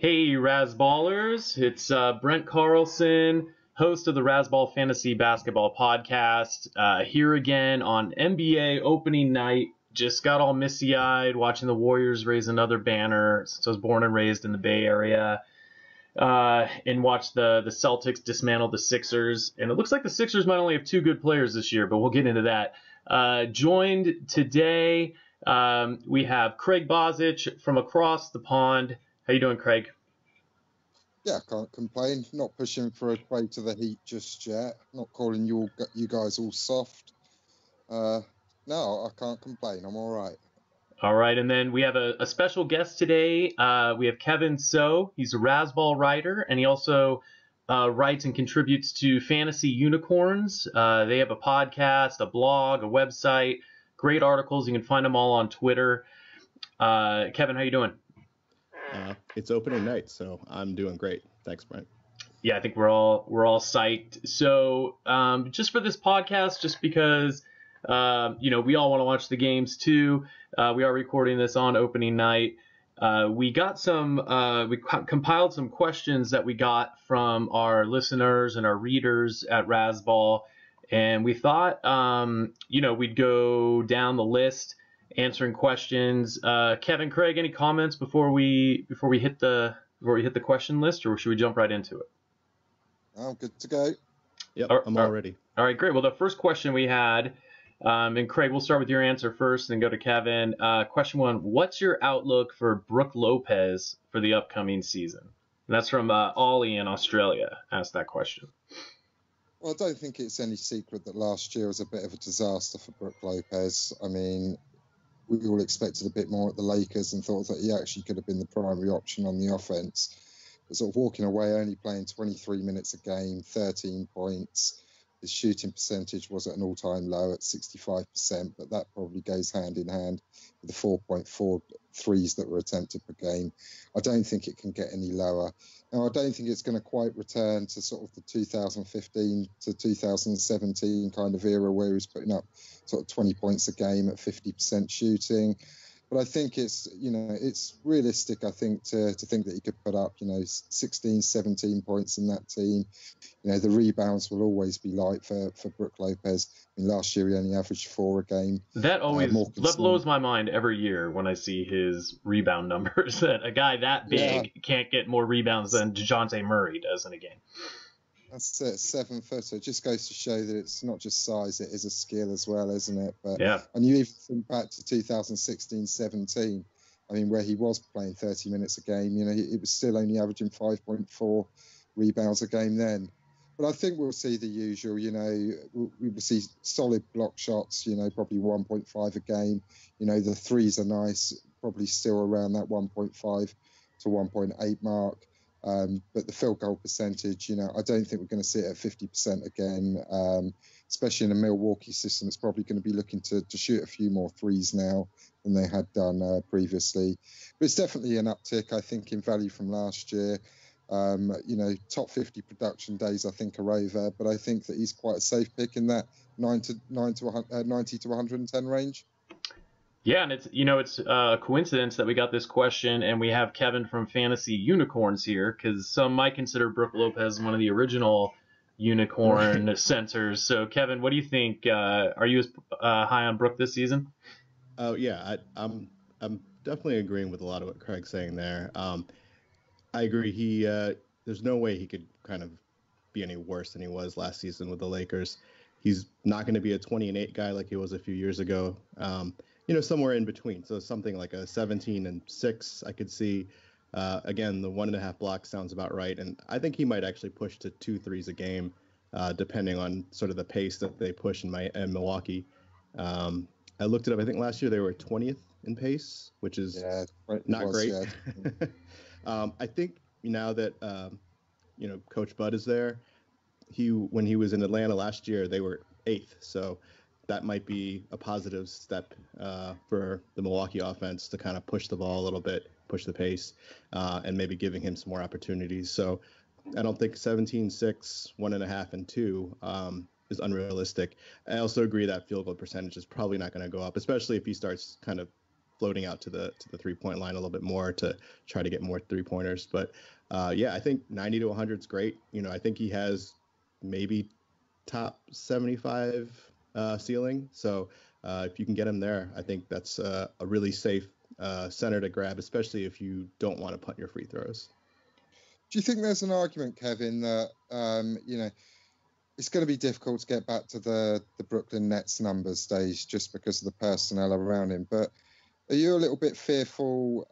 Hey, Razballers. It's Brent Carlson, host of the Razball Fantasy Basketball Podcast, here again on NBA opening night. Just got all misty-eyed watching the Warriors raise another banner since I was born and raised in the Bay Area, and watched the Celtics dismantle the Sixers. And it looks like the Sixers might only have two good players this year, but we'll get into that. Joined today, we have Craig Bozich from across the pond. How you doing, Craig? Yeah, can't complain. Not pushing for a trade to the Heat just yet. Not calling you guys all soft. No, I can't complain. I'm all right. All right, and then we have a special guest today. We have Kevin So. He's a Razball writer, and he also writes and contributes to Fantasy Unicorns. They have a podcast, a blog, a website, great articles. You can find them all on Twitter. Kevin, how you doing? It's opening night, so I'm doing great. Thanks, Brent. Yeah, I think we're all psyched. So just for this podcast, just because we all want to watch the games too. We are recording this on opening night. We got we compiled some questions that we got from our listeners and our readers at Razball, and we thought we'd go down the list answering questions. Kevin, Craig, any comments before we hit the question list, or should we jump right into it? I'm good to go. Yep, I'm all ready. All right, great. Well, the first question we had, and Craig, we'll start with your answer first, and go to Kevin. Question one: what's your outlook for Brook Lopez for the upcoming season? And that's from Ollie in Australia. Asked that question. Well, I don't think it's any secret that last year was a bit of a disaster for Brook Lopez. I mean, we all expected a bit more at the Lakers and thought that he actually could have been the primary option on the offense. But sort of walking away, only playing 23 minutes a game, 13 points. His shooting percentage was at an all-time low at 65%, but that probably goes hand in hand with the 4.4 threes that were attempted per game. I don't think it can get any lower. Now, I don't think it's going to quite return to sort of the 2015 to 2017 kind of era where he was putting up sort of 20 points a game at 50% shooting. But I think it's realistic, I think, to think that he could put up, 16, 17 points in that team. The rebounds will always be light for Brook Lopez. I mean, last year he only averaged 4 a game. That blows my mind every year when I see his rebound numbers. That a guy that big can't get more rebounds than DeJounte Murray does in a game. That's it, 7 footer. It just goes to show that it's not just size, it is a skill as well, isn't it? But yeah. And you even think back to 2016-17, I mean, where he was playing 30 minutes a game, he was still only averaging 5.4 rebounds a game then. But I think we'll see the usual, we will see solid block shots, probably 1.5 a game. The threes are nice, probably still around that 1.5 to 1.8 mark. But the field goal percentage, I don't think we're going to see it at 50% again, especially in a Milwaukee system. It's probably going to be looking to shoot a few more threes now than they had done previously. But it's definitely an uptick, I think, in value from last year. Top 50 production days, I think, are over. But I think that he's quite a safe pick in that 90 to 110 range. Yeah, and it's a coincidence that we got this question and we have Kevin from Fantasy Unicorns here, because some might consider Brook Lopez one of the original unicorn centers. So, Kevin, what do you think? Are you as high on Brook this season? Oh yeah, I'm definitely agreeing with a lot of what Craig's saying there. I agree. There's no way he could kind of be any worse than he was last season with the Lakers. He's not going to be a 20-8 guy like he was a few years ago. Somewhere in between. So something like a 17-6, I could see. Again, the 1.5 blocks sounds about right. And I think he might actually push to 2 threes a game, depending on sort of the pace that they push in Milwaukee. I looked it up. I think last year they were 20th in pace, which is not great. Yeah. I think now that, Coach Bud is there, when he was in Atlanta last year, they were 8th. So that might be a positive step for the Milwaukee offense to kind of push the ball a little bit, push the pace, and maybe giving him some more opportunities. So I don't think 17-6, 1.5, and 2 is unrealistic. I also agree that field goal percentage is probably not going to go up, especially if he starts kind of floating out to the 3-point line a little bit more to try to get more 3-pointers. But I think 90 to 100 is great. I think he has maybe top 75 ceiling. So if you can get him there, I think that's a really safe center to grab, especially if you don't want to punt your free throws. Do you think there's an argument, Kevin, that it's going to be difficult to get back to the Brooklyn Nets numbers days just because of the personnel around him? But are you a little bit fearful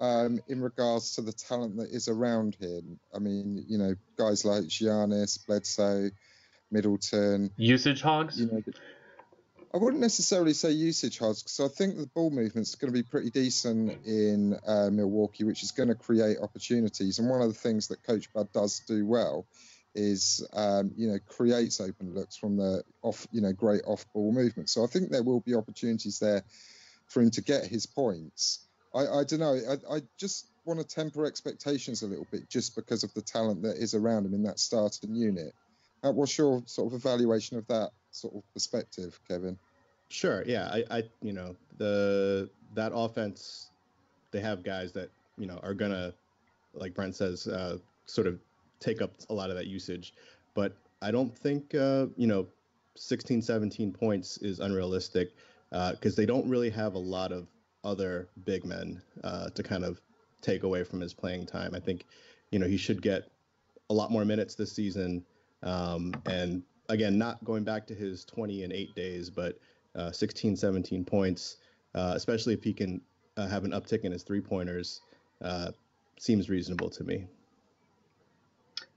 in regards to the talent that is around him? I mean, guys like Giannis, Bledsoe, Middleton. Usage hogs? I wouldn't necessarily say usage hogs, because I think the ball movement's going to be pretty decent in Milwaukee, which is going to create opportunities. And one of the things that Coach Bud does do well is, creates open looks from the great off-ball movement. So I think there will be opportunities there for him to get his points. I don't know. I just want to temper expectations a little bit just because of the talent that is around him in that starting unit. What's your sort of evaluation of that sort of perspective, Kevin? Sure. Yeah. That offense, they have guys that, are going to, like Brent says, sort of take up a lot of that usage. But I don't think, 16, 17 points is unrealistic because they don't really have a lot of other big men to kind of take away from his playing time. I think, he should get a lot more minutes this season. And again, not going back to his 20 and 8 days, but 16, 17 points, especially if he can have an uptick in his 3-pointers, seems reasonable to me.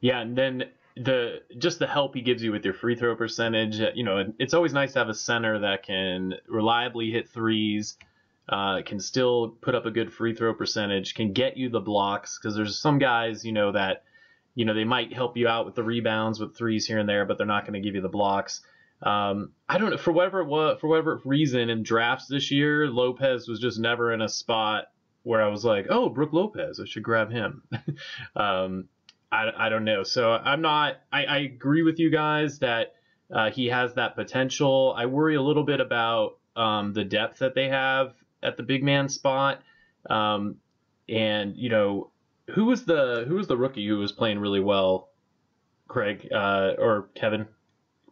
Yeah, and then the help he gives you with your free throw percentage, it's always nice to have a center that can reliably hit threes, can still put up a good free throw percentage, can get you the blocks, because there's some guys, that they might help you out with the rebounds with threes here and there, but they're not going to give you the blocks. I don't know, for whatever reason in drafts this year, Lopez was just never in a spot where I was like, oh, Brook Lopez, I should grab him. I don't know. So I agree with you guys that he has that potential. I worry a little bit about the depth that they have at the big man spot. And who was the rookie who was playing really well, Craig or Kevin,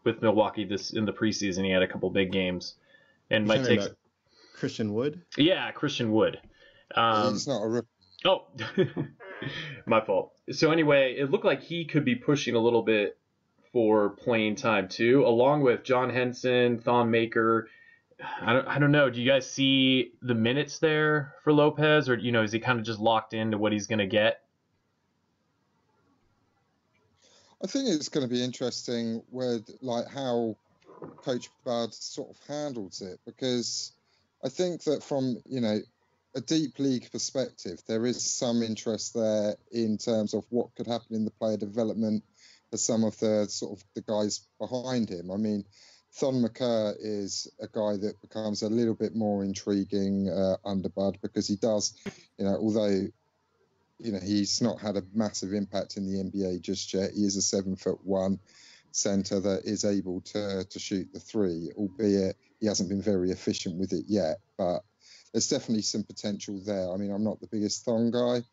with Milwaukee in the preseason? He had a couple big games and might take Christian Wood. Yeah, Christian Wood. He's not a rookie. Oh, my fault. So anyway, it looked like he could be pushing a little bit for playing time too, along with John Henson, Thon Maker. I don't know. Do you guys see the minutes there for Lopez, or is he kind of just locked into what he's going to get? I think it's going to be interesting with how Coach Bud sort of handles it, because I think that from a deep league perspective, there is some interest there in terms of what could happen in the player development for some of the sort of the guys behind him. I mean, Thon Maker is a guy that becomes a little bit more intriguing under Bud, because he does, although he's not had a massive impact in the NBA just yet, he is a 7'1" center that is able to shoot the three, albeit he hasn't been very efficient with it yet. But there's definitely some potential there. I mean, I'm not the biggest Thon guy.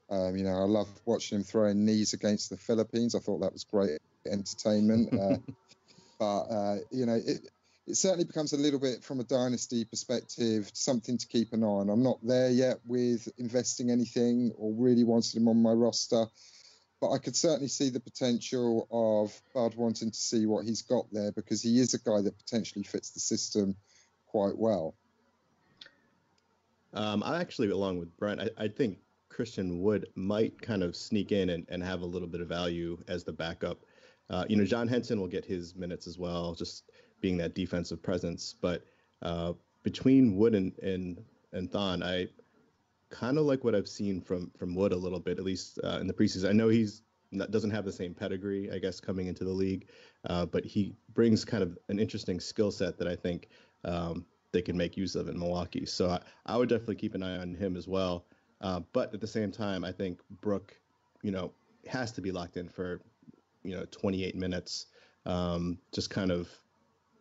I love watching him throwing knees against the Philippines. I thought that was great entertainment. But it certainly becomes a little bit, from a dynasty perspective, something to keep an eye on. I'm not there yet with investing anything or really wanting him on my roster, but I could certainly see the potential of Bud wanting to see what he's got there, because he is a guy that potentially fits the system quite well. I'm actually, along with Brent, I think Christian Wood might kind of sneak in and have a little bit of value as the backup. John Henson will get his minutes as well, just being that defensive presence. But between Wood and Thon, I kind of like what I've seen from Wood a little bit, at least in the preseason. I know doesn't have the same pedigree, I guess, coming into the league, but he brings kind of an interesting skill set that I think they can make use of in Milwaukee. So I would definitely keep an eye on him as well. But at the same time, I think Brook, has to be locked in for, 28 minutes, just kind of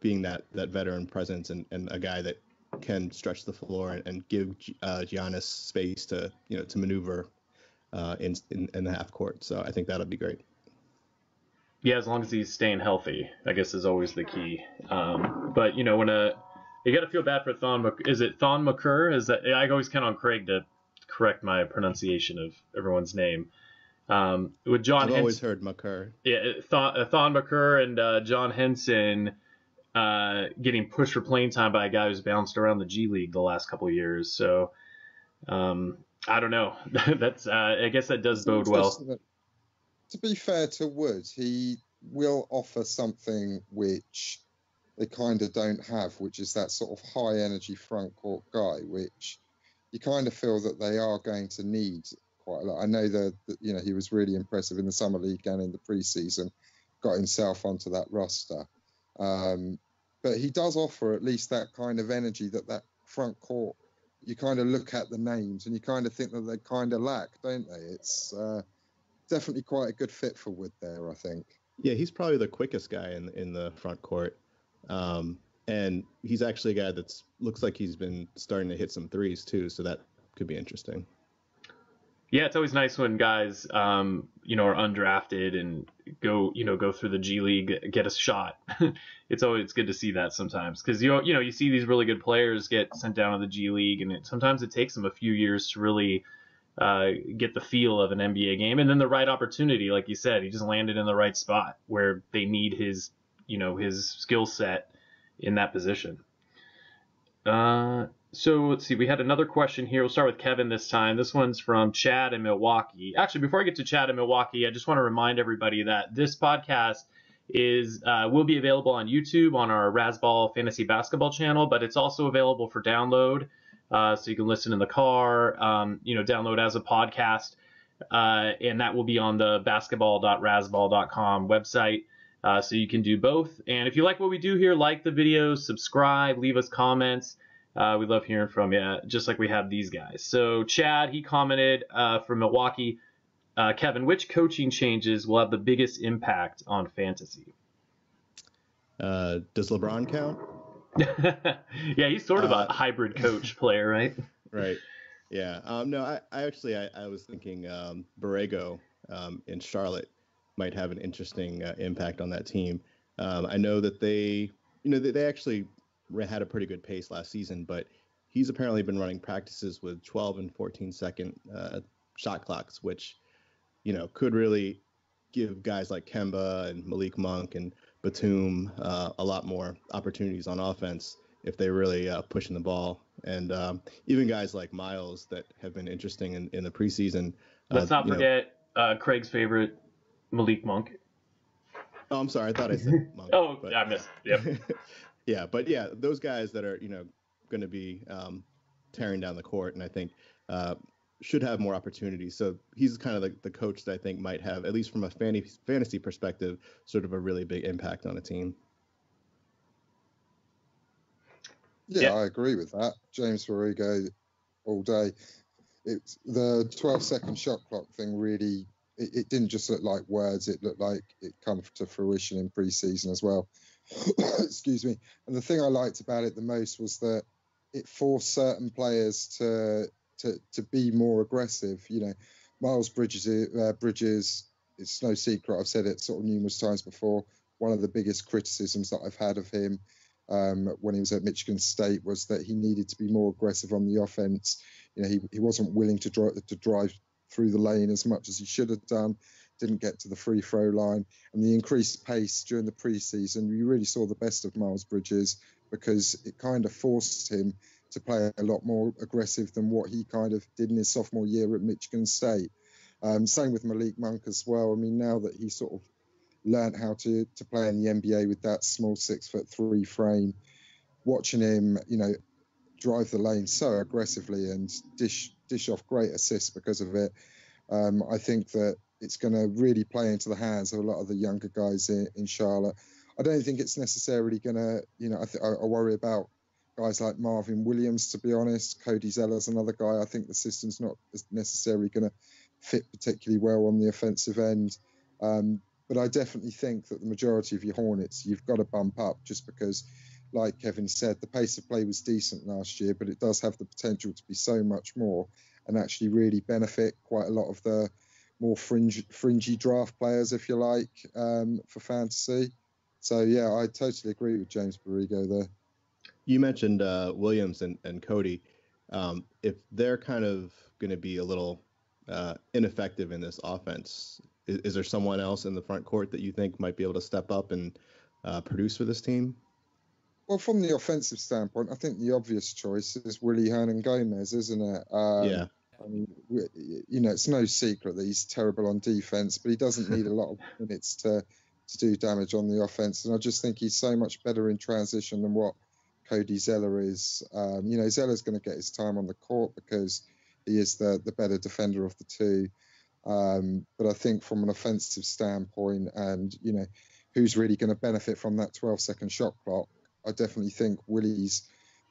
being that veteran presence and a guy that can stretch the floor and give Giannis space to maneuver in the half court. So I think that'll be great. Yeah, as long as he's staying healthy, I guess is always the key. But when you got to feel bad for is it Thon McCurr? Is that I always count on Craig to correct my pronunciation of everyone's name. With John, I've always heard McCurr. Yeah, Thon McCurr and John Henson getting pushed for playing time by a guy who's bounced around the G League the last couple of years. So I don't know. That's I guess that does bode well. To be fair to Wood, he will offer something which they kind of don't have, which is that sort of high energy front court guy, which you kind of feel that they are going to need quite a lot. I know that he was really impressive in the summer league and in the preseason, got himself onto that roster. But he does offer at least that kind of energy that front court, you kind of look at the names and you kind of think that they kind of lack, don't they? It's definitely quite a good fit for Wood there, I think. Yeah, he's probably the quickest guy in the front court. And he's actually a guy that's looks like he's been starting to hit some threes too, so that could be interesting. Yeah, it's always nice when guys, are undrafted and go through the G League, get a shot. It's always good to see that sometimes because you see these really good players get sent down to the G League, and sometimes it takes them a few years to really get the feel of an NBA game, and then the right opportunity, like you said, he just landed in the right spot where they need his skill set in that position. So let's see. We had another question here. We'll start with Kevin this time. This one's from Chad in Milwaukee. Actually, before I get to Chad in Milwaukee, I just want to remind everybody that this podcast will be available on YouTube on our Razzball Fantasy Basketball channel, but it's also available for download. So you can listen in the car, download as a podcast, and that will be on the basketball.razzball.com website. So you can do both. And if you like what we do here, like the videos, subscribe, leave us comments. We love hearing from you, just like we have these guys. So Chad, he commented from Milwaukee, Kevin, which coaching changes will have the biggest impact on fantasy? Does LeBron count? Yeah, he's sort of a hybrid coach player, right? Right. Yeah. No, I was thinking Borrego in Charlotte might have an interesting impact on that team. I know that they actually had a pretty good pace last season, but he's apparently been running practices with 12 and 14-second shot clocks, which could really give guys like Kemba and Malik Monk and Batum a lot more opportunities on offense if they really pushing the ball. And even guys like Miles that have been interesting in the preseason. Let's not forget Craig's favorite, Malik Monk. Oh, I'm sorry. I thought I said Monk. I missed. Yep. Yeah, but yeah, those guys that are going to be tearing down the court, and I think should have more opportunities. So he's kind of the coach that I think might have, at least from a fantasy perspective, sort of a really big impact on a team. Yeah, I agree with that. James Borrego all day. It's the 12-second shot clock thing really. It didn't just look like words. It looked like it come to fruition in preseason as well. Excuse me. And the thing I liked about it the most was that it forced certain players to be more aggressive. Miles Bridges, it's no secret, I've said it sort of numerous times before, one of the biggest criticisms that I've had of him when he was at Michigan State was that he needed to be more aggressive on the offense. He wasn't willing to drive through the lane as much as he should have done, didn't get to the free throw line, and the increased pace during the preseason, you really saw the best of Miles Bridges because it kind of forced him to play a lot more aggressive than what he kind of did in his sophomore year at Michigan State. Same with Malik Monk as well. I mean, now that he sort of learned how to play in the NBA with that small 6'3" frame, watching him, drive the lane so aggressively and dish off great assists because of it. I think that it's going to really play into the hands of a lot of the younger guys in Charlotte. I don't think it's necessarily going to, I worry about guys like Marvin Williams, to be honest. Cody Zeller's another guy. I think the system's not necessarily going to fit particularly well on the offensive end. But I definitely think that the majority of your Hornets, you've got to bump up just because like Kevin said, the pace of play was decent last year, but it does have the potential to be so much more and actually really benefit quite a lot of the more fringy draft players, if you like, for fantasy. So, yeah, I totally agree with James Borrego there. You mentioned Williams and Cody. If they're kind of going to be a little ineffective in this offense, is there someone else in the front court that you think might be able to step up and produce for this team? Well, from the offensive standpoint, I think the obvious choice is Willie Hernan-Gomez, isn't it? Yeah. I mean, it's no secret that he's terrible on defense, but he doesn't need a lot of minutes to do damage on the offense. And I just think he's so much better in transition than what Cody Zeller is. Zeller's going to get his time on the court because he is the better defender of the two. But I think from an offensive standpoint and, who's really going to benefit from that 12-second shot clock, I definitely think Willie's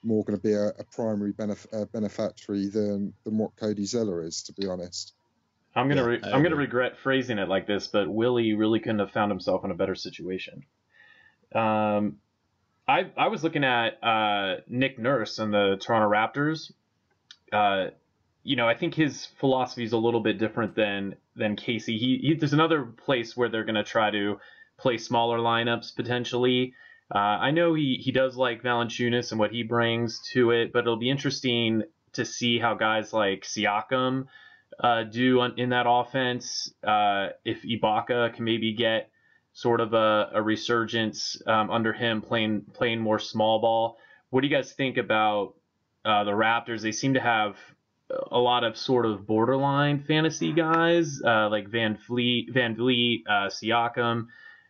more going to be a primary beneficiary than what Cody Zeller is, to be honest. I'm gonna regret phrasing it like this, but Willie really couldn't have found himself in a better situation. I was looking at Nick Nurse and the Toronto Raptors. I think his philosophy is a little bit different than Casey. There's another place where they're going to try to play smaller lineups potentially. I know he does like Valanciunas and what he brings to it, but it'll be interesting to see how guys like Siakam do in that offense. If Ibaka can maybe get sort of a resurgence under him playing more small ball. What do you guys think about the Raptors? They seem to have a lot of sort of borderline fantasy guys like Van Vliet, Siakam.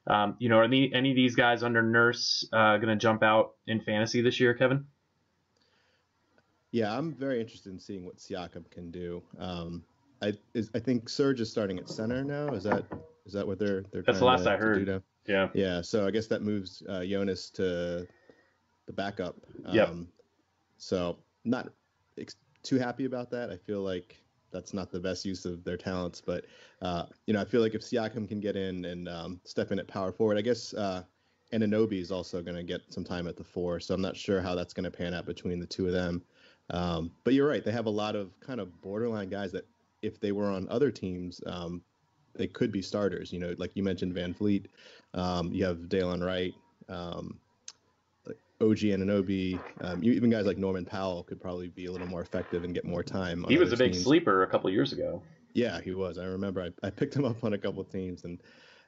Are any of these guys under Nurse going to jump out in fantasy this year, Kevin? Yeah, I'm very interested in seeing what Siakam can do. I think Serge is starting at center now. Is that what they're That's the last I heard. Do now? Yeah. Yeah. So I guess that moves Jonas to the backup. Yep. So not too happy about that. I feel like that's not the best use of their talents, but I feel like if Siakam can get in and step in at power forward, I guess Anunoby is also going to get some time at the 4. So I'm not sure how that's going to pan out between the two of them. But you're right; they have a lot of kind of borderline guys that, if they were on other teams, they could be starters. Like you mentioned, Van Vliet. You have Dalen Wright. OG Anunoby, even guys like Norman Powell could probably be a little more effective and get more time. He was a big sleeper a couple of years ago. Yeah, he was. I remember I picked him up on a couple of teams and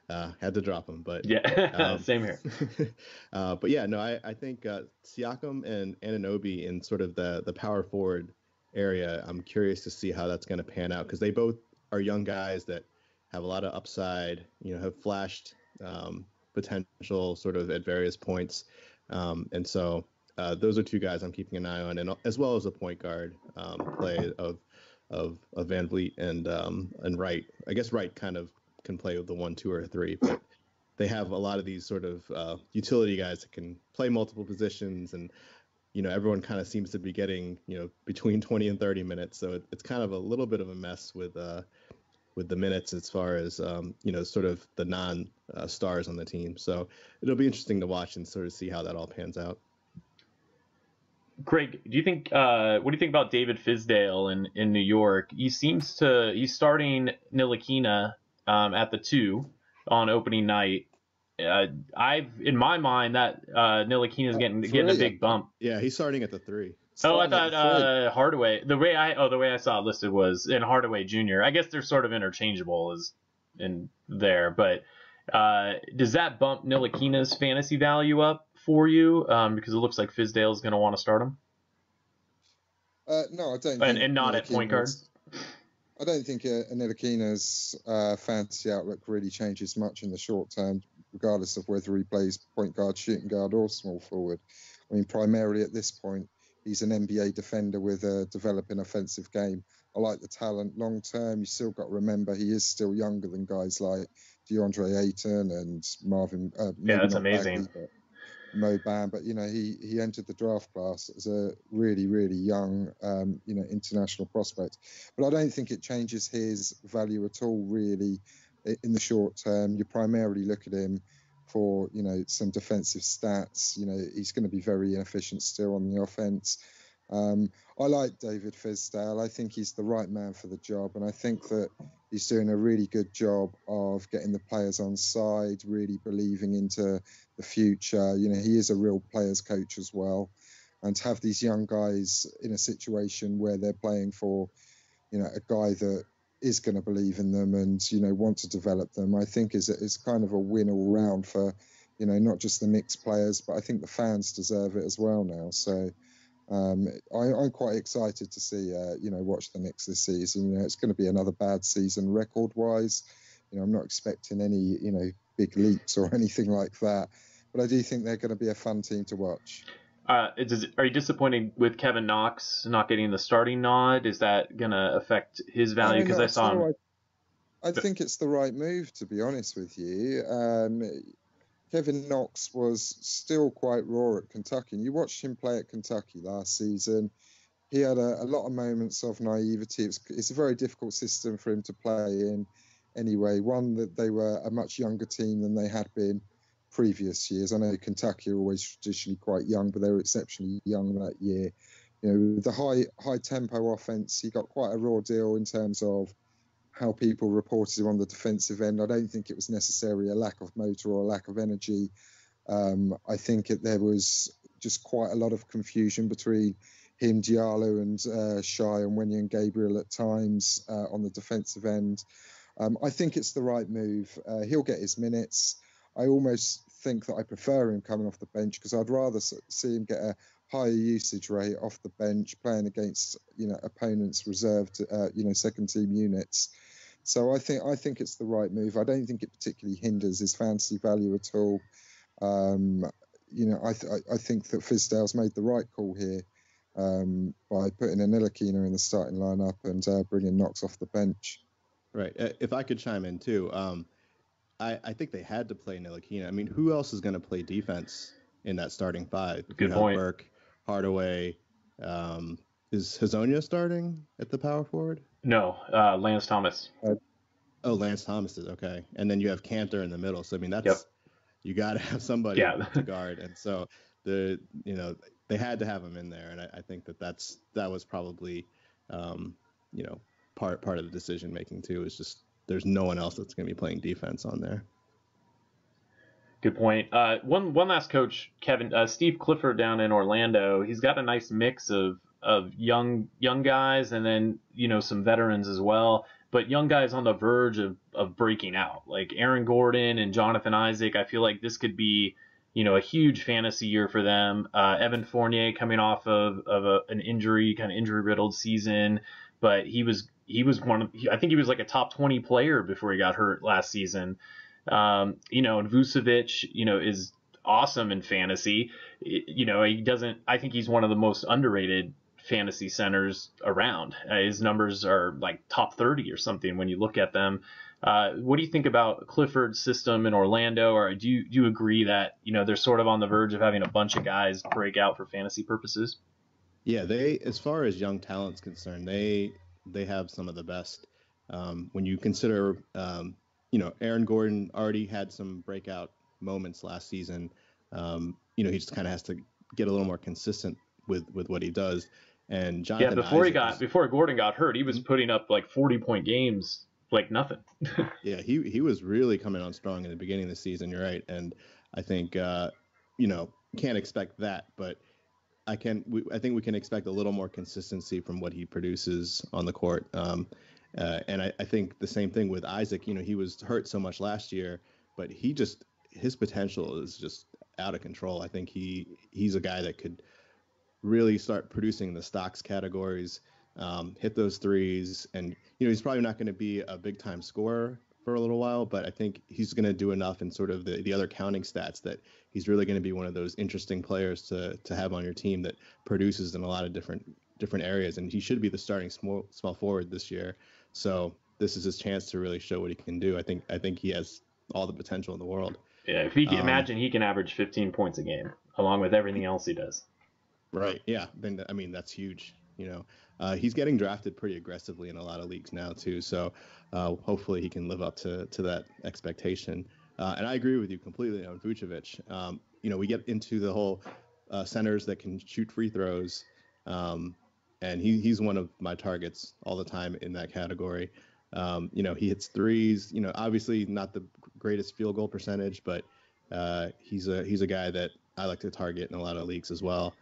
had to drop him. But yeah, same here. But yeah, no, I think Siakam and Anunoby in sort of the power forward area, I'm curious to see how that's going to pan out because they both are young guys that have a lot of upside, have flashed potential sort of at various points. And so those are two guys I'm keeping an eye on, and as well as a point guard play of Van Vliet and Wright. I guess Wright kind of can play with the 1, 2, or 3, but they have a lot of these sort of utility guys that can play multiple positions, and everyone kind of seems to be getting between 20 and 30 minutes. So it's kind of a little bit of a mess with the minutes as far as sort of the non-stars on the team. So it'll be interesting to watch and sort of see how that all pans out. Craig, what do you think about David Fizdale in New York? He's starting Ntilikina at the 2 on opening night. In my mind that Ntilikina is getting a big bump. Yeah, he's starting at the 3. I thought Hardaway. The way I saw it listed was in Hardaway Jr. I guess they're sort of interchangeable as in there, but does that bump Ntilikina's fantasy value up for you? Because it looks like Fizdale is going to want to start him. No, I don't. Think and not at point guard. I don't think Ntilikina's fantasy outlook really changes much in the short term, regardless of whether he plays point guard, shooting guard, or small forward. I mean, primarily at this point, he's an NBA defender with a developing offensive game. I like the talent long term. You still got to remember he is still younger than guys like DeAndre Ayton and Marvin. That's amazing. Bagley, Mo Bam, but he entered the draft class as a really, really young international prospect. But I don't think it changes his value at all, really, in the short term. You primarily look at him for, some defensive stats. He's going to be very inefficient still on the offense. I like David Fizdale. I think he's the right man for the job, and I think that he's doing a really good job of getting the players on side, really believing into the future. He is a real players coach as well, and to have these young guys in a situation where they're playing for, a guy that is going to believe in them and, want to develop them, I think is kind of a win all round for, not just the Knicks players, but I think the fans deserve it as well now. So I'm quite excited to see, watch the Knicks this season. It's going to be another bad season record-wise. I'm not expecting any, big leaps or anything like that. But I do think they're going to be a fun team to watch. Are you disappointed with Kevin Knox not getting the starting nod? Is that going to affect his value? Because I saw him. I think it's the right move, to be honest with you. Kevin Knox was still quite raw at Kentucky. And you watched him play at Kentucky last season. He had a lot of moments of naivety. It's a very difficult system for him to play in anyway. One, that they were a much younger team than they had been previous years. I know Kentucky are always traditionally quite young, but they were exceptionally young that year. The high tempo offense, he got quite a raw deal in terms of how people reported him on the defensive end. I don't think it was necessarily a lack of motor or a lack of energy. I think there was just quite a lot of confusion between him, Diallo, and Shai and Wenyen Gabriel at times on the defensive end. I think it's the right move. He'll get his minutes. I almost think that I prefer him coming off the bench because I'd rather see him get a higher usage rate off the bench playing against opponents reserved second team units. So I think it's the right move. I don't think it particularly hinders his fantasy value at all. I think that Fizdale's made the right call here by putting Ntilikina in the starting lineup and bringing Knox off the bench. Right. If I could chime in too, I think they had to play Ntilikina. I mean, who else is going to play defense in that starting five? Good point. Burke, Hardaway. Is Hazonia starting at the power forward? No, Lance Thomas. Lance Thomas is okay. And then you have Cantor in the middle. So I mean, you got to have somebody to guard. And so they had to have him in there. And I think that was probably part of the decision making too. Is just there's no one else that's going to be playing defense on there. Good point. One last coach, Steve Clifford down in Orlando. He's got a nice mix of young guys and then some veterans as well. But young guys on the verge of breaking out, like Aaron Gordon and Jonathan Isaac. I feel like this could be a huge fantasy year for them. Evan Fournier coming off of an injury riddled season, but he was I think he was like a top 20 player before he got hurt last season. And Vucevic, is awesome in fantasy. I think he's one of the most underrated fantasy centers around. His numbers are like top 30 or something when you look at them. What do you think about Clifford's system in Orlando? Or do you agree that, they're sort of on the verge of having a bunch of guys break out for fantasy purposes? Yeah, as far as young talent's concerned, they have some of the best. When you consider, Aaron Gordon already had some breakout moments last season. He just kind of has to get a little more consistent with what he does. And Jonathan before Gordon got hurt, he was putting up like 40-point games like nothing. Yeah, he was really coming on strong in the beginning of the season. You're right, and I think can't expect that, but I think we can expect a little more consistency from what he produces on the court. And I think the same thing with Isaac. He was hurt so much last year, but his potential is just out of control. I think he's a guy that could really start producing the stocks categories, hit those threes, and he's probably not going to be a big time scorer for a little while, but I think he's going to do enough in sort of the other counting stats that he's really going to be one of those interesting players to have on your team that produces in a lot of different areas, and he should be the starting small forward this year. So this is his chance to really show what he can do. I think he has all the potential in the world. Yeah, if he can imagine he can average 15 points a game along with everything else he does. Right. Yeah. Then that's huge. He's getting drafted pretty aggressively in a lot of leagues now too. So hopefully he can live up to that expectation. And I agree with you completely on Vucevic. We get into the whole centers that can shoot free throws, and he's one of my targets all the time in that category. He hits threes. Obviously not the greatest field goal percentage, but he's a guy that I like to target in a lot of leagues as well.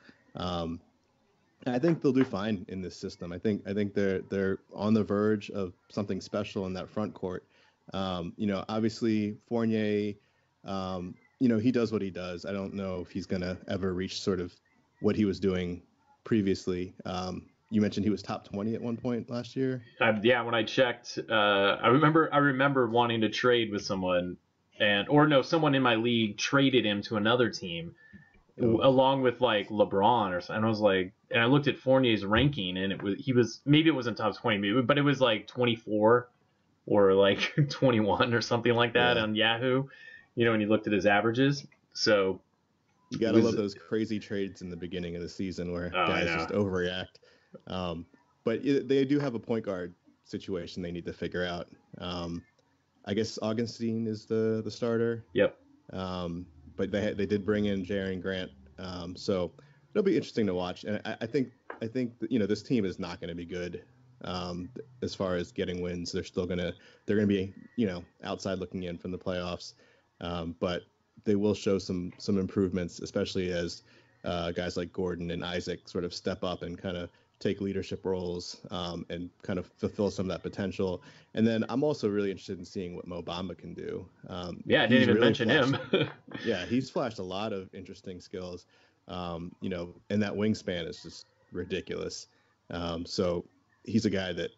I think they'll do fine in this system. I think they're on the verge of something special in that front court. Obviously Fournier, he does what he does. I don't know if he's gonna ever reach sort of what he was doing previously. You mentioned he was top 20 at one point last year. Yeah, when I checked, I remember wanting to trade with someone, someone in my league traded him to another team, along with like LeBron or something. And I was like, and I looked at Fournier's ranking, and maybe it wasn't top 20, but it was like 24 or like 21 or something like that on Yahoo. And you looked at his averages. So you gotta love those crazy trades in the beginning of the season where guys just overreact. But they do have a point guard situation they need to figure out. I guess Augustine is the starter. Yep. But they did bring in Jaren Grant, so it'll be interesting to watch. And I think that, this team is not going to be good as far as getting wins. They're going to be outside looking in from the playoffs, but they will show some improvements, especially as guys like Gordon and Isaac sort of step up and kind of take leadership roles and kind of fulfill some of that potential. And then I'm also really interested in seeing what Mo Bamba can do. I didn't even mention him. Yeah, he's flashed a lot of interesting skills, and that wingspan is just ridiculous. So he's a guy that,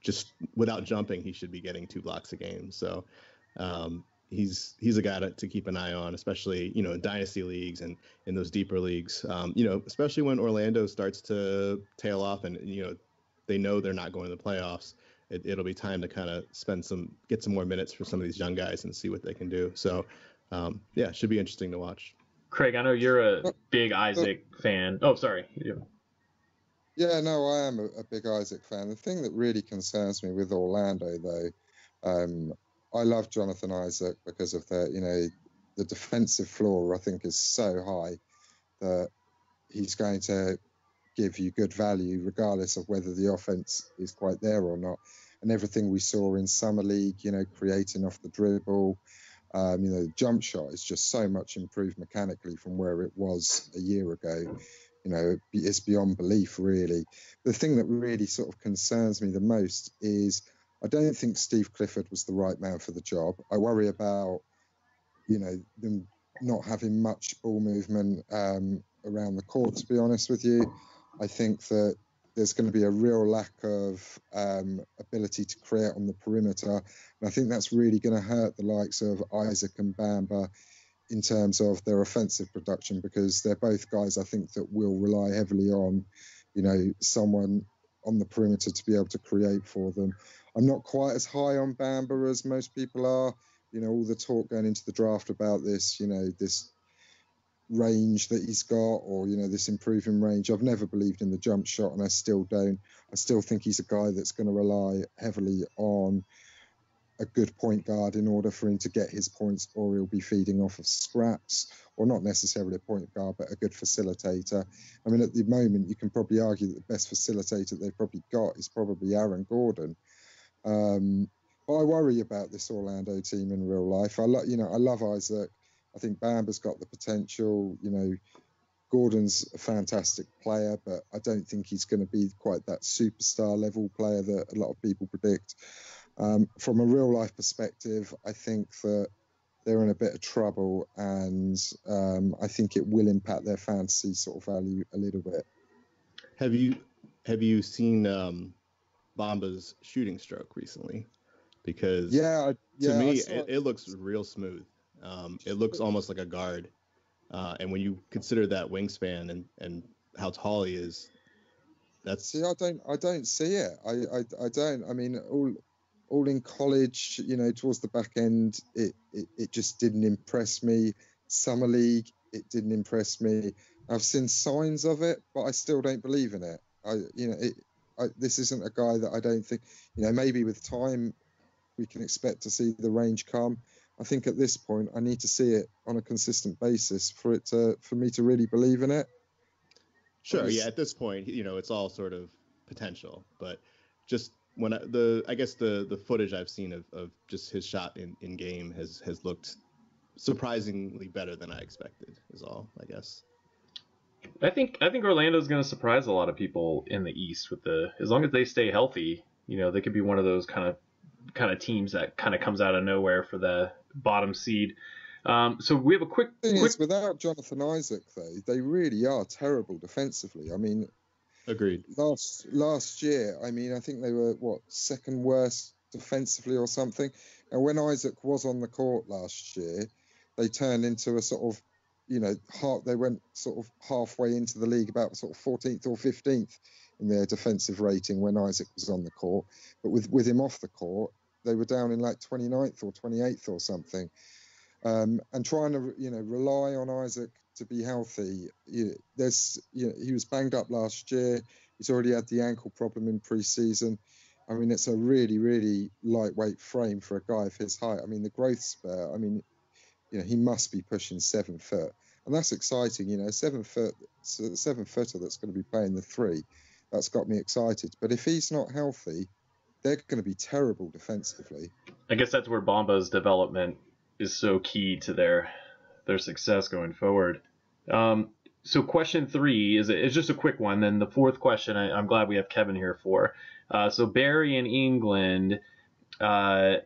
just without jumping, he should be getting 2 blocks a game. So he's a guy to keep an eye on, especially, in dynasty leagues and in those deeper leagues, especially when Orlando starts to tail off and, they know they're not going to the playoffs. It'll be time to kind of get some more minutes for some of these young guys and see what they can do. So, it should be interesting to watch. Craig, I know you're a big Isaac fan. Oh, sorry. Yeah, no, I am a big Isaac fan. The thing that really concerns me with Orlando, though, I love Jonathan Isaac because of the defensive floor, I think, is so high that he's going to give you good value regardless of whether the offense is quite there or not. And everything we saw in Summer League, creating off the dribble, the jump shot is just so much improved mechanically from where it was a year ago. It's beyond belief, really. The thing that really sort of concerns me the most is I don't think Steve Clifford was the right man for the job. I worry about, them not having much ball movement around the court, to be honest with you. I think that there's going to be a real lack of ability to create on the perimeter. And I think that's really going to hurt the likes of Isaac and Bamba in terms of their offensive production, because they're both guys I think that will rely heavily on, someone on the perimeter to be able to create for them. I'm not quite as high on Bamba as most people are. All the talk going into the draft about this, this range that he's got, or, this improving range. I've never believed in the jump shot, and I still don't. I still think he's a guy that's going to rely heavily on a good point guard in order for him to get his points, or he'll be feeding off of scraps, or not necessarily a point guard, but a good facilitator. I mean, at the moment, you can probably argue that the best facilitator they've probably got is probably Aaron Gordon. But I worry about this Orlando team in real life. I love Isaac. I think Bamba's got the potential. Gordon's a fantastic player, but I don't think he's going to be quite that superstar level player that a lot of people predict. From a real life perspective, I think that they're in a bit of trouble, and I think it will impact their fantasy sort of value a little bit. Have you seen Bamba's shooting stroke recently? Because to me, it looks real smooth. It looks almost like a guard. And when you consider that wingspan and how tall he is, that's... I don't see it. I don't. I mean, all in college, towards the back end, it just didn't impress me. Summer League, it didn't impress me. I've seen signs of it, but I still don't believe in it. This isn't a guy that I don't think, maybe with time we can expect to see the range come. I think at this point I need to see it on a consistent basis for me to really believe in it. Sure, yeah. At this point, it's all sort of potential, but just when I guess the footage I've seen of just his shot in game has looked surprisingly better than I expected. Is all, I guess. I think Orlando's going to surprise a lot of people in the East as long as they stay healthy. They could be one of those kind of teams that kind of comes out of nowhere for the bottom seed. So we have a quick thing is, without Jonathan Isaac, though, they really are terrible defensively. I mean, agreed. Last year, I mean, I think they were second worst defensively or something. And when Isaac was on the court last year, they turned into a sort of, they went sort of halfway into the league, about sort of 14th or 15th in their defensive rating when Isaac was on the court. But with him off the court, they were down in like 29th or 28th or something. And trying to rely on Isaac to be healthy. He was banged up last year. He's already had the ankle problem in pre-season. I mean, it's a really, really lightweight frame for a guy of his height. I mean, the growth spurt. I mean, he must be pushing 7 foot, and that's exciting. 7 footer that's going to be playing the three. That's got me excited. But if he's not healthy, they're going to be terrible defensively. I guess that's where Bamba's development is so key to their success going forward. So question 3 is just a quick one. Then the fourth question, I'm glad we have Kevin here for. So Barry in England, Craig,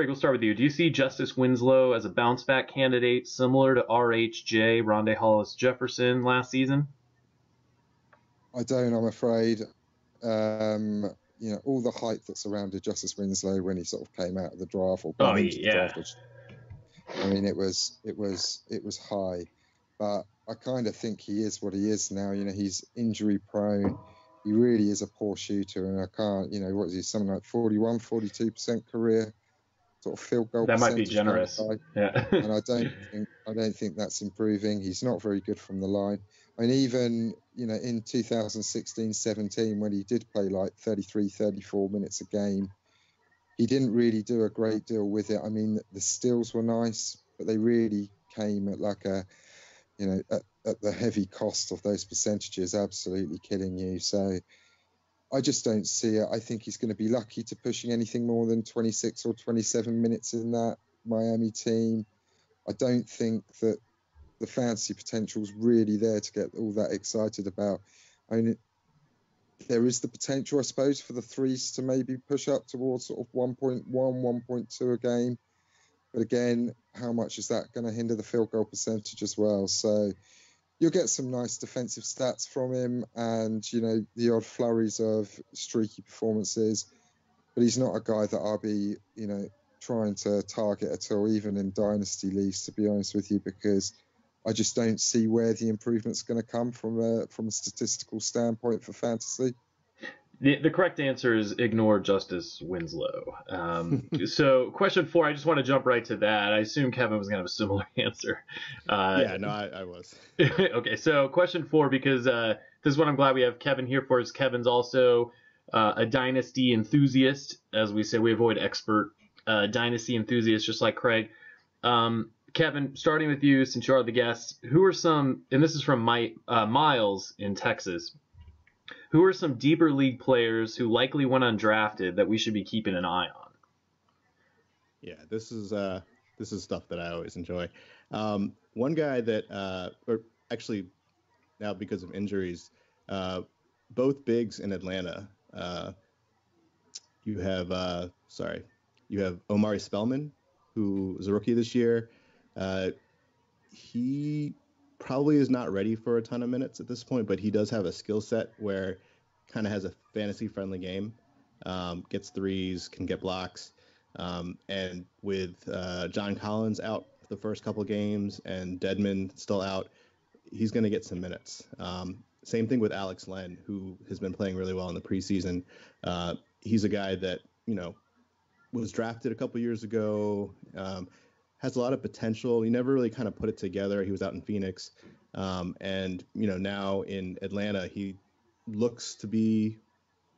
we'll start with you. Do you see Justice Winslow as a bounce back candidate similar to RHJ, Rondé Hollis Jefferson last season? I don't, I'm afraid. All the hype that surrounded Justice Winslow when he sort of came out of the draft or into the draft. I mean, it was high, but I kind of think he is what he is now. He's injury prone. He really is a poor shooter, and I can't. What is he? Something like 42% career sort of field goal. That might be generous. Yeah. And I don't think that's improving. He's not very good from the line. I mean, even in 2016-17 when he did play like 33, 34 minutes a game, he didn't really do a great deal with it. I mean, the steals were nice, but they really came at like at the heavy cost of those percentages, absolutely killing you. So I just don't see it. I think he's going to be lucky to pushing anything more than 26 or 27 minutes in that Miami team. I don't think that the fantasy potential is really there to get all that excited about. I mean, there is the potential, I suppose, for the threes to maybe push up towards sort of 1.1, 1.2 a game. But again, how much is that going to hinder the field goal percentage as well? So you'll get some nice defensive stats from him and, the odd flurries of streaky performances. But he's not a guy that I'll be, trying to target at all, even in dynasty leagues, to be honest with you, because I just don't see where the improvement's going to come from a statistical standpoint for fantasy. The correct answer is ignore Justice Winslow. So question 4, I just want to jump right to that. I assume Kevin was going to have a similar answer. I was. Okay, so question 4, because this is what I'm glad we have Kevin here for, is Kevin's also a dynasty enthusiast. As we say, we avoid expert dynasty enthusiasts just like Craig. Kevin, starting with you, since you are the guest, who are some, and this is from Miles in Texas, who are some deeper league players who likely went undrafted that we should be keeping an eye on? Yeah, this is stuff that I always enjoy. One guy that, or actually now because of injuries, both bigs in Atlanta. You have Omari Spellman, who was a rookie this year. He probably is not ready for a ton of minutes at this point, but he does have a skill set where kind of has a fantasy-friendly game, gets threes, can get blocks. And with John Collins out the first couple games and Dedmon still out, he's going to get some minutes. Same thing with Alex Len, who has been playing really well in the preseason. He's a guy that, was drafted a couple years ago, has a lot of potential. He never really kind of put it together. He was out in Phoenix. And, now in Atlanta, he looks to be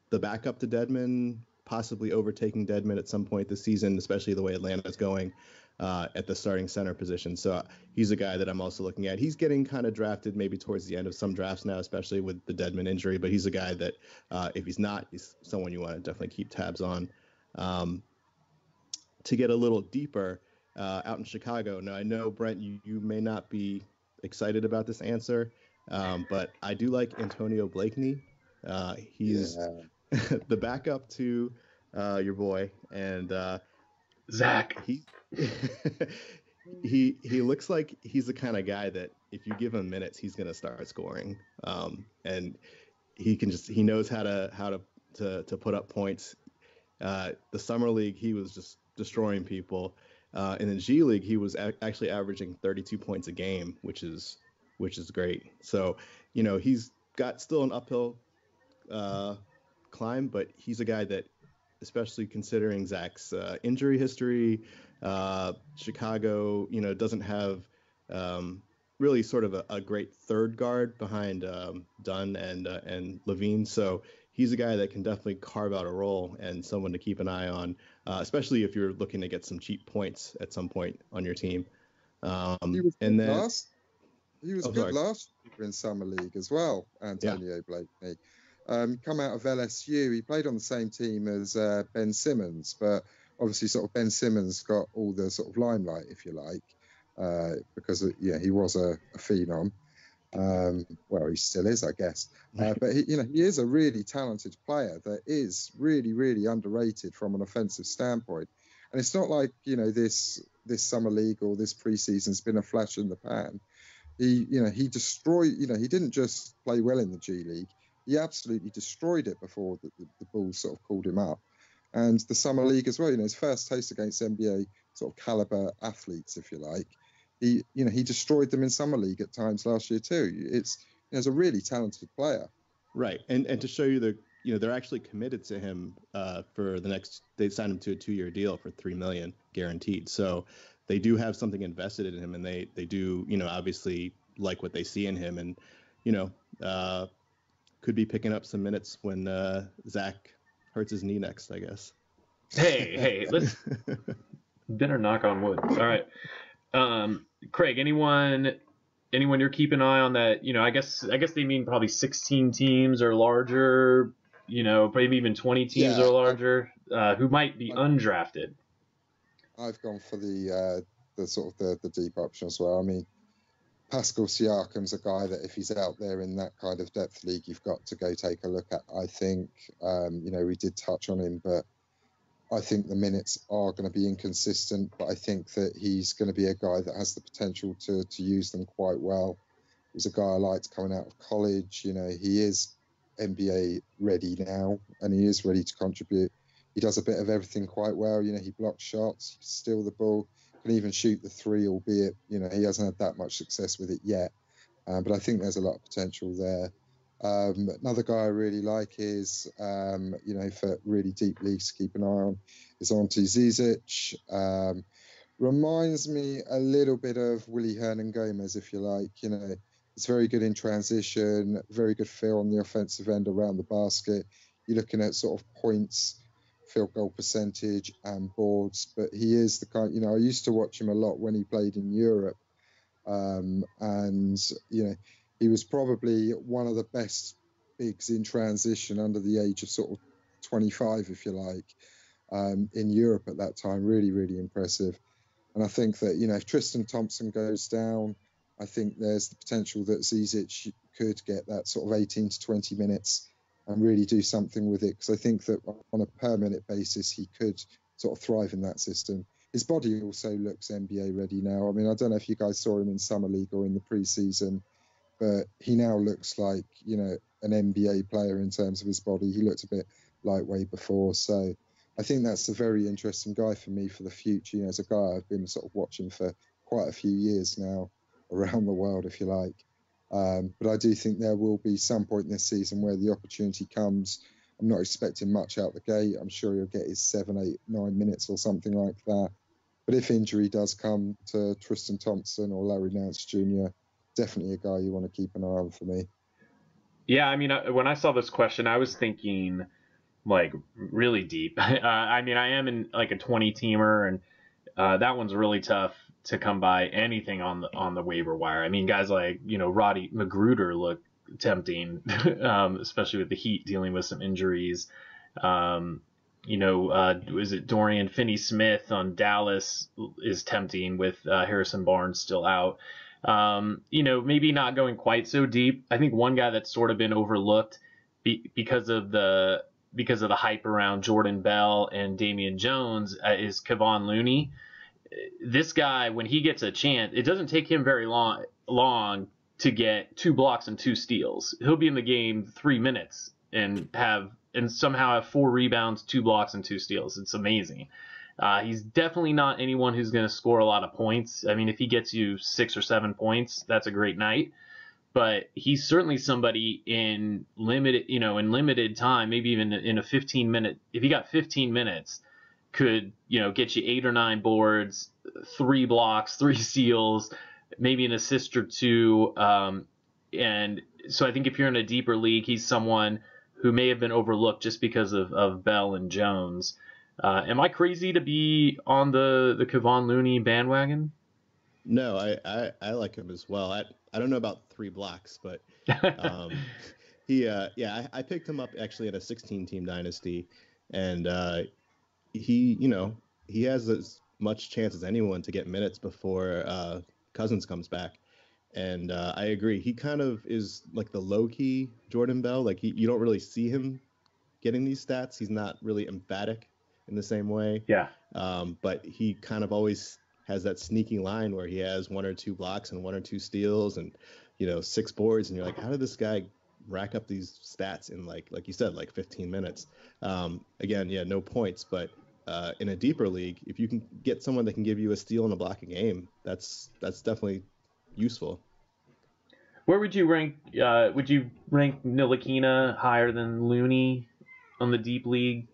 the backup to Dedmon, possibly overtaking Dedmon at some point this season, especially the way Atlanta's going at the starting center position. So he's a guy that I'm also looking at. He's getting kind of drafted maybe towards the end of some drafts now, especially with the Dedmon injury. But he's a guy that if he's not, he's someone you want to definitely keep tabs on. To get a little deeper, out in Chicago. Now, I know, Brent, you may not be excited about this answer, but I do like Antonio Blakeney. He's the backup to your boy, and Zach. He looks like he's the kind of guy that if you give him minutes, he's gonna start scoring. And he knows how to put up points. The summer league, he was just destroying people. In the G League, he was actually averaging 32 points a game, which is great. So, he's got still an uphill climb, but he's a guy that, especially considering Zach's injury history, Chicago, doesn't have really sort of a great third guard behind Dunn and Levine. So he's a guy that can definitely carve out a role and someone to keep an eye on, especially if you're looking to get some cheap points at some point on your team. He was good last year in Summer League as well, Antonio Blakeney. Come out of LSU, he played on the same team as Ben Simmons, but obviously sort of Ben Simmons got all the sort of limelight, if you like, because he was a phenom. Well, he still is, I guess. But he is a really talented player that is really, really underrated from an offensive standpoint. And it's not like this summer league or this preseason's been a flash in the pan. He destroyed. He didn't just play well in the G League. He absolutely destroyed it before the Bulls sort of called him up. And the summer league as well. His first taste against NBA sort of caliber athletes, if you like. He destroyed them in summer league at times last year too. He's a really talented player. Right, and to show you they're actually committed to him for the next. They signed him to a 2-year deal for $3 million guaranteed. So they do have something invested in him, and they do obviously like what they see in him, and could be picking up some minutes when Zach hurts his knee next, I guess. Hey, let's better knock on wood. All right. Craig, anyone you're keeping an eye on that, I guess they mean probably 16 teams or larger, maybe even 20 teams or larger, who might be undrafted. I've gone for the sort of the deep option as well. I mean, Pascal Siakam's a guy that if he's out there in that kind of depth league, you've got to go take a look at, I think. We did touch on him, but I think the minutes are going to be inconsistent, but I think that he's going to be a guy that has the potential to use them quite well. He's a guy I liked coming out of college. He is NBA ready now, and he is ready to contribute. He does a bit of everything quite well. He blocks shots, he can steal the ball, can even shoot the three, albeit, he hasn't had that much success with it yet. But I think there's a lot of potential there. Another guy I really like is, for really deep leagues to keep an eye on, is Ante Zizic. Reminds me a little bit of Willie Hernan-Gomez, if you like. It's very good in transition, very good feel on the offensive end around the basket. You're looking at sort of points, field goal percentage, and boards. But he is the kind, I used to watch him a lot when he played in Europe. He was probably one of the best bigs in transition under the age of sort of 25, if you like, in Europe at that time. Really, really impressive. And I think that, if Tristan Thompson goes down, I think there's the potential that Zizic could get that sort of 18 to 20 minutes and really do something with it. Because I think that on a per minute basis, he could sort of thrive in that system. His body also looks NBA ready now. I mean, I don't know if you guys saw him in Summer League or in the preseason, but he now looks like, an NBA player in terms of his body. He looked a bit lightweight before. So I think that's a very interesting guy for me for the future. As a guy I've been sort of watching for quite a few years now around the world, if you like. But I do think there will be some point this season where the opportunity comes. I'm not expecting much out the gate. I'm sure he'll get his 7, 8, 9 minutes or something like that. But if injury does come to Tristan Thompson or Larry Nance Jr., definitely a guy you want to keep an eye on for me. Yeah, I mean, when I saw this question, I was thinking like really deep. I mean, I am in like a 20 teamer, and that one's really tough to come by anything on the waiver wire. I mean, guys like Roddy Magruder look tempting, especially with the Heat dealing with some injuries. Is it Dorian Finney-Smith on Dallas is tempting with Harrison Barnes still out. Maybe not going quite so deep. I think one guy that's sort of been overlooked because of the hype around Jordan Bell and Damian Jones is Kevon Looney. This guy, when he gets a chance, it doesn't take him very long to get 2 blocks and 2 steals. He'll be in the game 3 minutes and somehow have 4 rebounds, 2 blocks, and 2 steals. It's amazing. He's definitely not anyone who's going to score a lot of points. I mean, if he gets you 6 or 7 points, that's a great night. But he's certainly somebody in limited time, maybe even in a 15-minute. If he got 15 minutes, could get you 8 or 9 boards, 3 blocks, 3 steals, maybe an assist or 2. And so I think if you're in a deeper league, he's someone who may have been overlooked just because of Bell and Jones. Am I crazy to be on the Kevon Looney bandwagon? No, I like him as well. I don't know about 3 blocks, but I picked him up actually in a 16-team dynasty, and he has as much chance as anyone to get minutes before Cousins comes back. And I agree. He kind of is like the low-key Jordan Bell. Like you don't really see him getting these stats. He's not really emphatic in the same way. Yeah. But he kind of always has that sneaky line where he has 1 or 2 blocks and 1 or 2 steals and 6 boards, and you're like, how did this guy rack up these stats in like you said, like 15 minutes? Again, yeah, no points, but in a deeper league, if you can get someone that can give you a steal and a block a game, that's definitely useful. Where would you rank? Would you rank Ntilikina higher than Looney on the deep league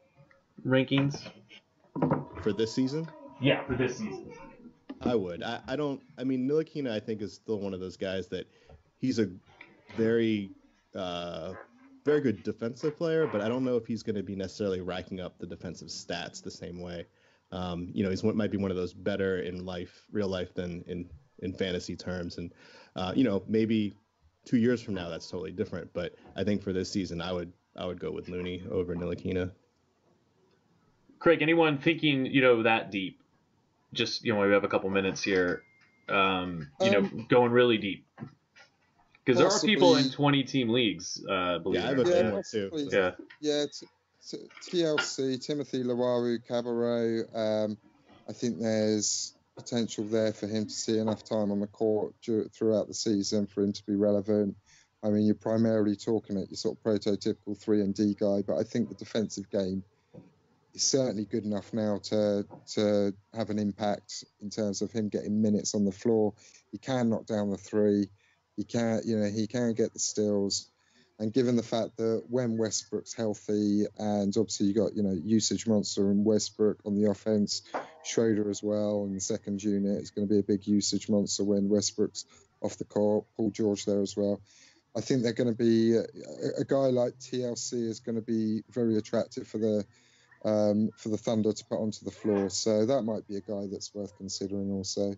rankings for this season? Yeah, for this season. I would. I don't. I mean, Ntilikina, I think, is still one of those guys that he's a very, very good defensive player, but I don't know if he's going to be necessarily racking up the defensive stats the same way. He's might be one of those better in real life than in fantasy terms, and maybe 2 years from now that's totally different. But I think for this season, I would go with Looney over Ntilikina. Craig, anyone thinking that deep? Just we have a couple minutes here. Going really deep because there are people in 20-team leagues. Believe I have a few more too. Yeah, TLC, Timothy Lawaru Cabarro. I think there's potential there for him to see enough time on the court throughout the season for him to be relevant. I mean, you're primarily talking at your sort of prototypical 3-and-D guy, but I think the defensive game is certainly good enough now to have an impact in terms of him getting minutes on the floor. He can knock down the 3. He can get the steals. And given the fact that when Westbrook's healthy, and obviously you got usage monster and Westbrook on the offense, Schroeder as well in the second unit is going to be a big usage monster when Westbrook's off the court. Paul George there as well. I think they're going to be a guy like TLC is going to be very attractive for the Thunder to put onto the floor. So that might be a guy that's worth considering also.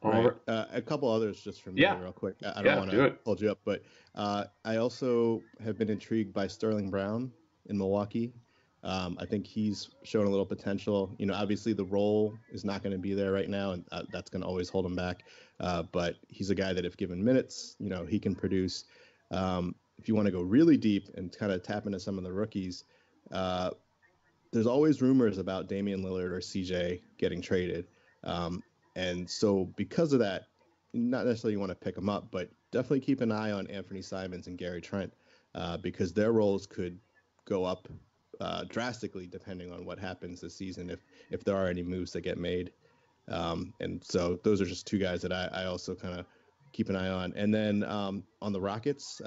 Right. A couple others just from me real quick. I don't want to hold you up, but I also have been intrigued by Sterling Brown in Milwaukee. I think he's shown a little potential. Obviously the role is not going to be there right now, and that's going to always hold him back. But he's a guy that if given minutes, he can produce. If you want to go really deep and kind of tap into some of the rookies, there's always rumors about Damian Lillard or CJ getting traded. And so because of that, not necessarily you want to pick them up, but definitely keep an eye on Anthony Simons and Gary Trent because their roles could go up drastically depending on what happens this season if there are any moves that get made. And so those are just 2 guys that I also kind of keep an eye on. And then on the Rockets,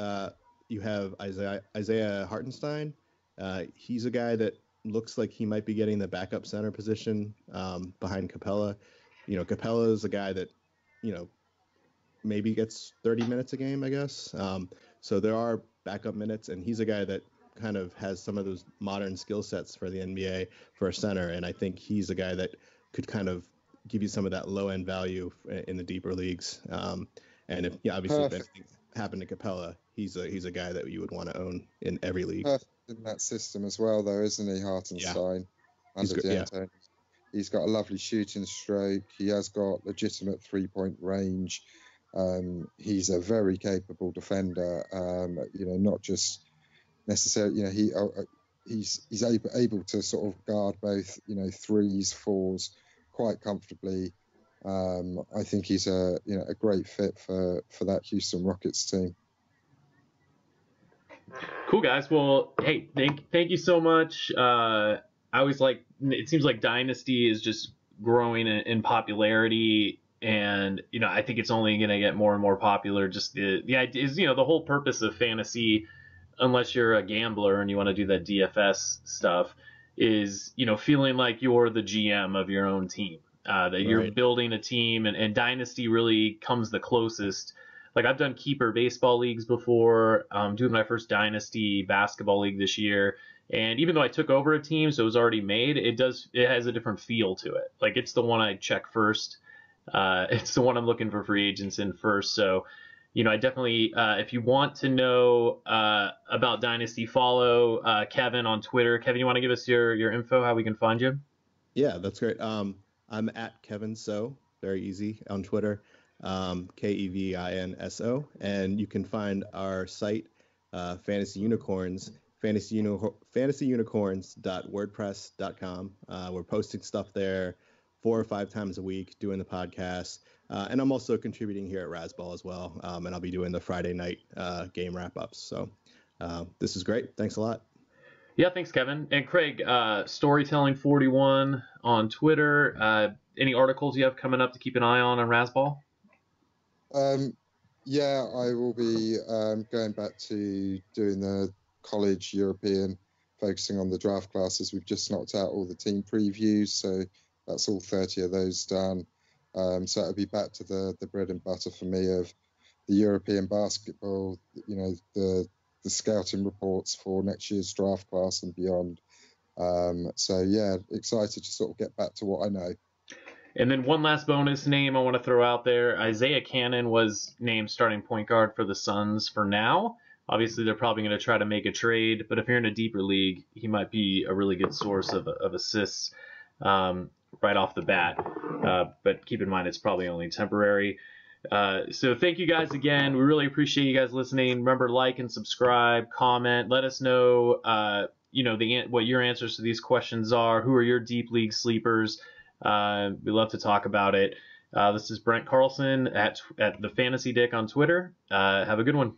you have Isaiah Hartenstein. He's a guy that looks like he might be getting the backup center position behind Capella. Capella is a guy that, maybe gets 30 minutes a game, I guess. So there are backup minutes, and he's a guy that kind of has some of those modern skill sets for the NBA for a center, and I think he's a guy that could kind of give you some of that low end value in the deeper leagues. And obviously if Perfect. anything happened to Capella, he's a guy that you would want to own in every league. Perfect in that system as well, though, isn't he, Hartenstein? Under D'Antoni. He's got a lovely shooting stroke. He has got legitimate 3-point range. He's a very capable defender. Not just necessarily. He's able to sort of guard both, threes, fours quite comfortably. I think he's a great fit for that Houston Rockets team. Cool, guys. Well, hey, thank you so much. I always it seems like Dynasty is just growing in popularity, and I think it's only going to get more and more popular. Just the idea is, the whole purpose of fantasy, unless you're a gambler and you want to do that DFS stuff, is feeling like you're the GM of your own team, that you're building a team, and Dynasty really comes the closest. Like, I've done keeper baseball leagues before. I'm doing my first Dynasty basketball league this year. And even though I took over a team, so it was already made, it has a different feel to it. Like, it's the one I check first. It's the one I'm looking for free agents in first. So, I definitely, if you want to know about Dynasty, follow Kevin on Twitter. Kevin, you want to give us your info, how we can find you? Yeah, that's great. I'm at Kevin So, very easy on Twitter. KEVINSO, and you can find our site, Fantasy Unicorns, fantasyunicorns.wordpress.com. We're posting stuff there 4 or 5 times a week, doing the podcast, and I'm also contributing here at Razzball as well, and I'll be doing the Friday night game wrap-ups. So this is great. Thanks a lot. Yeah, thanks, Kevin. And Craig, Storytelling41 on Twitter. Any articles you have coming up to keep an eye on Razzball? Yeah, I will be going back to doing the college European, focusing on the draft classes. We've just knocked out all the team previews, so that's all 30 of those done. So it'll be back to the bread and butter for me of the European basketball, the scouting reports for next year's draft class and beyond. So yeah, excited to sort of get back to what I know. And then one last bonus name I want to throw out there. Isaiah Cannon was named starting point guard for the Suns for now. Obviously, they're probably going to try to make a trade, but if you're in a deeper league, he might be a really good source of assists right off the bat. But keep in mind, it's probably only temporary. So thank you guys again. We really appreciate you guys listening. Remember, like and subscribe, comment. Let us know, what your answers to these questions are. Who are your deep league sleepers? We love to talk about it. This is Brent Carlson at the Fantasy Dick on Twitter. Have a good one.